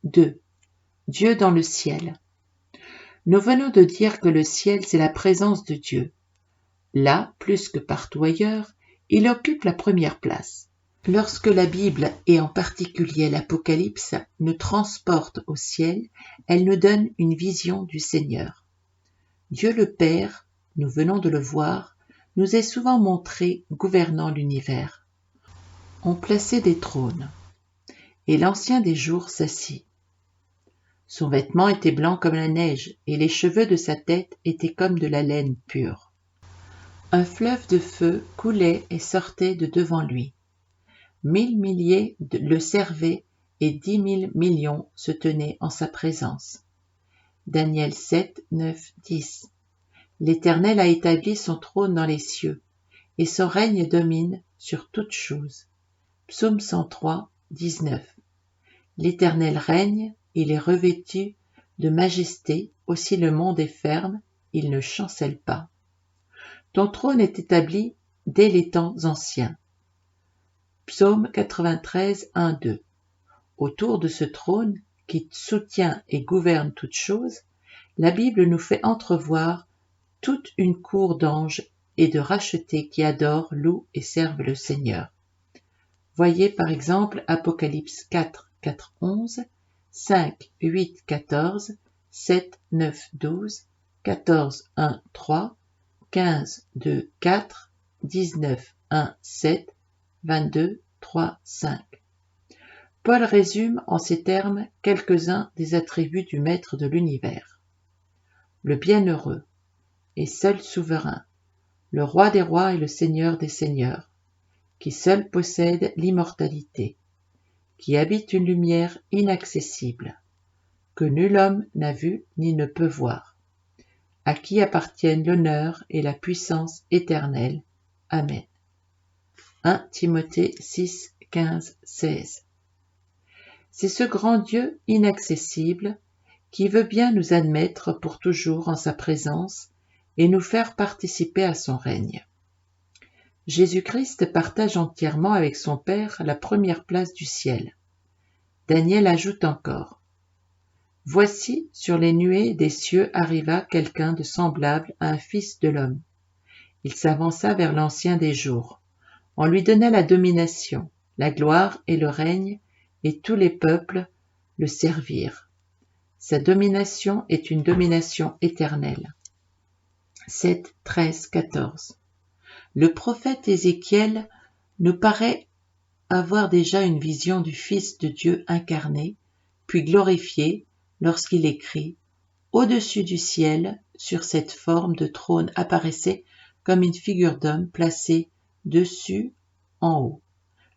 2. Dieu dans le ciel. Nous venons de dire que le ciel, c'est la présence de Dieu. Là, plus que partout ailleurs, il occupe la première place. Lorsque la Bible, et en particulier l'Apocalypse, nous transporte au ciel, elle nous donne une vision du Seigneur. Dieu le Père, nous venons de le voir, nous est souvent montré gouvernant l'univers. On plaçait des trônes, et l'Ancien des jours s'assit. Son vêtement était blanc comme la neige, et les cheveux de sa tête étaient comme de la laine pure. Un fleuve de feu coulait et sortait de devant lui. 1000 milliers le servaient et 10 000 millions se tenaient en sa présence. Daniel 7, 9, 10. L'Éternel a établi son trône dans les cieux, et son règne domine sur toutes choses. Psaume 103, 19. L'Éternel règne, il est revêtu de majesté, aussi le monde est ferme, il ne chancelle pas. Ton trône est établi dès les temps anciens. Psaume 93, 1, 2. Autour de ce trône, qui soutient et gouverne toutes choses, la Bible nous fait entrevoir toute une cour d'anges et de rachetés qui adorent, louent et servent le Seigneur. Voyez par exemple Apocalypse 4, 4, 11, 5, 8, 14, 7, 9, 12, 14, 1, 3, 15, 2, 4, 19, 1, 7, 22, 3, 5. Paul résume en ces termes quelques-uns des attributs du Maître de l'univers. Le bienheureux et seul souverain, le roi des rois et le seigneur des seigneurs, qui seul possède l'immortalité, qui habite une lumière inaccessible, que nul homme n'a vue ni ne peut voir, à qui appartiennent l'honneur et la puissance éternelle. Amen. 1 Timothée 6, 15, 16. C'est ce grand Dieu inaccessible qui veut bien nous admettre pour toujours en sa présence et nous faire participer à son règne. Jésus-Christ partage entièrement avec son Père la première place du ciel. Daniel ajoute encore : « Voici, sur les nuées des cieux arriva quelqu'un de semblable à un fils de l'homme. Il s'avança vers l'Ancien des jours. On lui donna la domination, la gloire et le règne, et tous les peuples le servirent. Sa domination est une domination éternelle. » 7, 13, 14. Le prophète Ézéchiel nous paraît avoir déjà une vision du Fils de Dieu incarné, puis glorifié, lorsqu'il écrit « Au-dessus du ciel, sur cette forme de trône apparaissait comme une figure d'homme placée dessus en haut.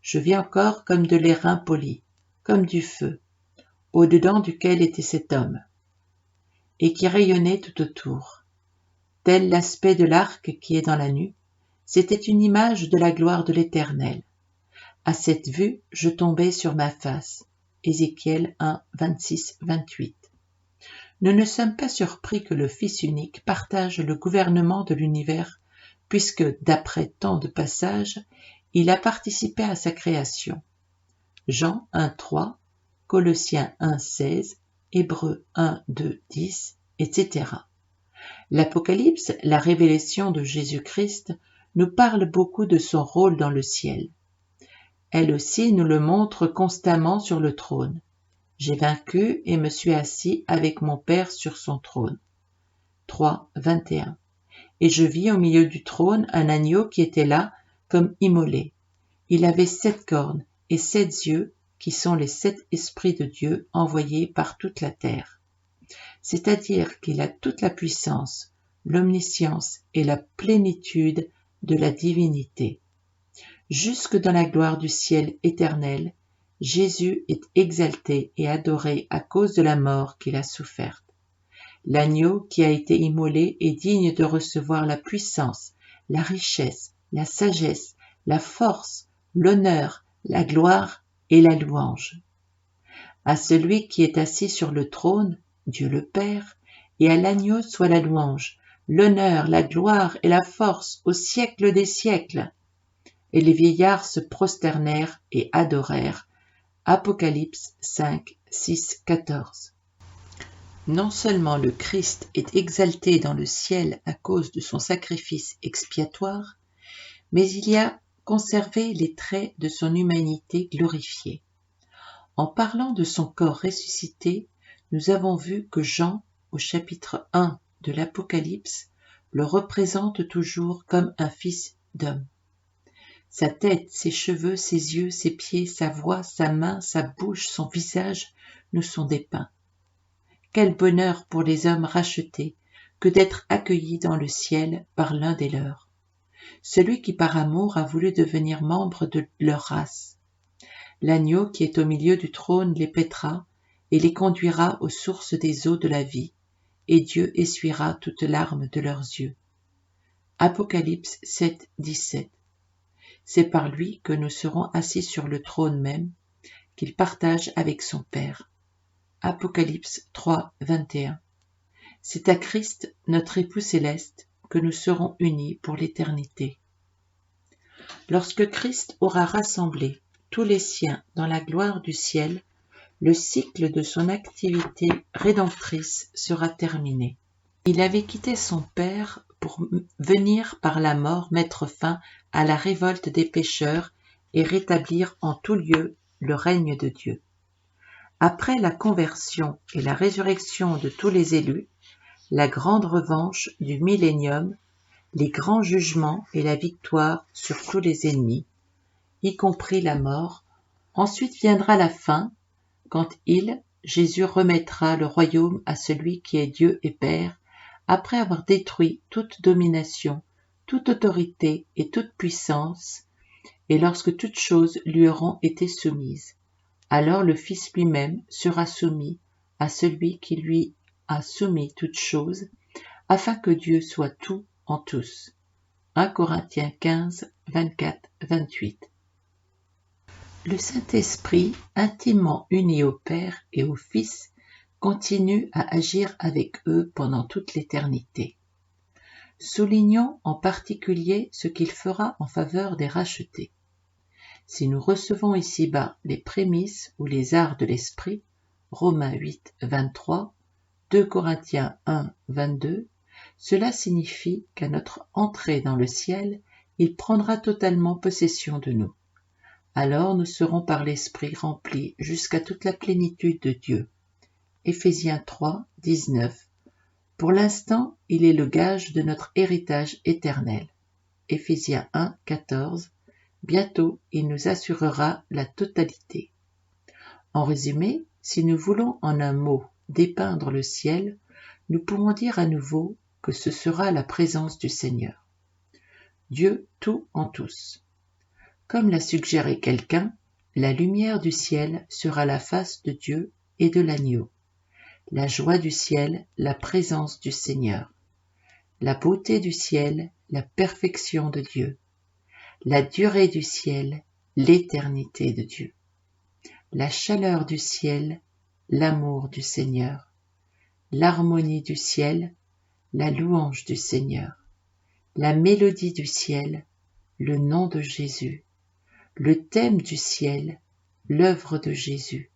Je vis encore comme de l'airain poli, comme du feu, au-dedans duquel était cet homme, et qui rayonnait tout autour. Tel l'aspect de l'arc qui est dans la nuque, c'était une image de la gloire de l'Éternel. À cette vue, je tombai sur ma face. » Ézéchiel 1, 26, 28. Nous ne sommes pas surpris que le Fils unique partage le gouvernement de l'univers, puisque, d'après tant de passages, il a participé à sa création. Jean 1, 3, Colossiens 1, 16, Hébreux 1, 2, 10, etc. L'Apocalypse, la révélation de Jésus-Christ, nous parle beaucoup de son rôle dans le ciel. Elle aussi nous le montre constamment sur le trône. J'ai vaincu et me suis assis avec mon Père sur son trône. 3, 21. Et je vis au milieu du trône un agneau qui était là comme immolé. Il avait 7 cornes et 7 yeux qui sont les 7 esprits de Dieu envoyés par toute la terre. C'est-à-dire qu'il a toute la puissance, l'omniscience et la plénitude de la divinité. Jusque dans la gloire du ciel éternel, Jésus est exalté et adoré à cause de la mort qu'il a soufferte. L'agneau qui a été immolé est digne de recevoir la puissance, la richesse, la sagesse, la force, l'honneur, la gloire et la louange. À celui qui est assis sur le trône, Dieu le Père, et à l'agneau soit la louange, l'honneur, la gloire et la force au siècle des siècles. Et les vieillards se prosternèrent et adorèrent Apocalypse 5, 6, 14. Non seulement le Christ est exalté dans le ciel à cause de son sacrifice expiatoire, mais il y a conservé les traits de son humanité glorifiée. En parlant de son corps ressuscité, nous avons vu que Jean, au chapitre 1 de l'Apocalypse, le représente toujours comme un fils d'homme. Sa tête, ses cheveux, ses yeux, ses pieds, sa voix, sa main, sa bouche, son visage nous sont dépeints. Quel bonheur pour les hommes rachetés que d'être accueillis dans le ciel par l'un des leurs. Celui qui par amour a voulu devenir membre de leur race. L'agneau qui est au milieu du trône les paîtra et les conduira aux sources des eaux de la vie, et Dieu essuiera toutes larmes de leurs yeux. Apocalypse 7, 17. C'est par lui que nous serons assis sur le trône même, qu'il partage avec son Père. Apocalypse 3, 21. C'est à Christ, notre époux céleste, que nous serons unis pour l'éternité. Lorsque Christ aura rassemblé tous les siens dans la gloire du ciel, le cycle de son activité rédemptrice sera terminé. Il avait quitté son Père pour venir par la mort mettre fin à la révolte des pécheurs et rétablir en tout lieu le règne de Dieu. Après la conversion et la résurrection de tous les élus, la grande revanche du millénium, les grands jugements et la victoire sur tous les ennemis, y compris la mort, ensuite viendra la fin, quand Jésus remettra le royaume à celui qui est Dieu et Père, après avoir détruit toute domination, toute autorité et toute puissance, et lorsque toutes choses lui auront été soumises. Alors le Fils lui-même sera soumis à celui qui lui a soumis toutes choses, afin que Dieu soit tout en tous. 1 Corinthiens 15, 24, 28. Le Saint-Esprit, intimement uni au Père et au Fils, continue à agir avec eux pendant toute l'éternité. Soulignons en particulier ce qu'il fera en faveur des rachetés. Si nous recevons ici-bas les prémices ou les arts de l'Esprit, Romains 8, 23, 2 Corinthiens 1, 22, cela signifie qu'à notre entrée dans le ciel, il prendra totalement possession de nous. Alors nous serons par l'Esprit remplis jusqu'à toute la plénitude de Dieu. Éphésiens 3, 19. Pour l'instant, il est le gage de notre héritage éternel. Éphésiens 1, 14. Bientôt, il nous assurera la totalité. En résumé, si nous voulons en un mot dépeindre le ciel, nous pouvons dire à nouveau que ce sera la présence du Seigneur. Dieu tout en tous. Comme l'a suggéré quelqu'un, la lumière du ciel sera la face de Dieu et de l'agneau. La joie du ciel, la présence du Seigneur. La beauté du ciel, la perfection de Dieu. La durée du ciel, l'éternité de Dieu. La chaleur du ciel, l'amour du Seigneur. L'harmonie du ciel, la louange du Seigneur. La mélodie du ciel, le nom de Jésus. Le thème du ciel, l'œuvre de Jésus.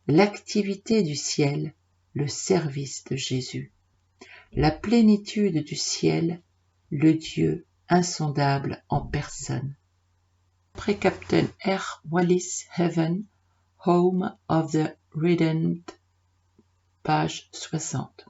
L'activité du ciel, le service de Jésus. La plénitude du ciel, le Dieu insondable en personne. Après Captain R. Wallis Heaven, Home of the Redeemed, page 60.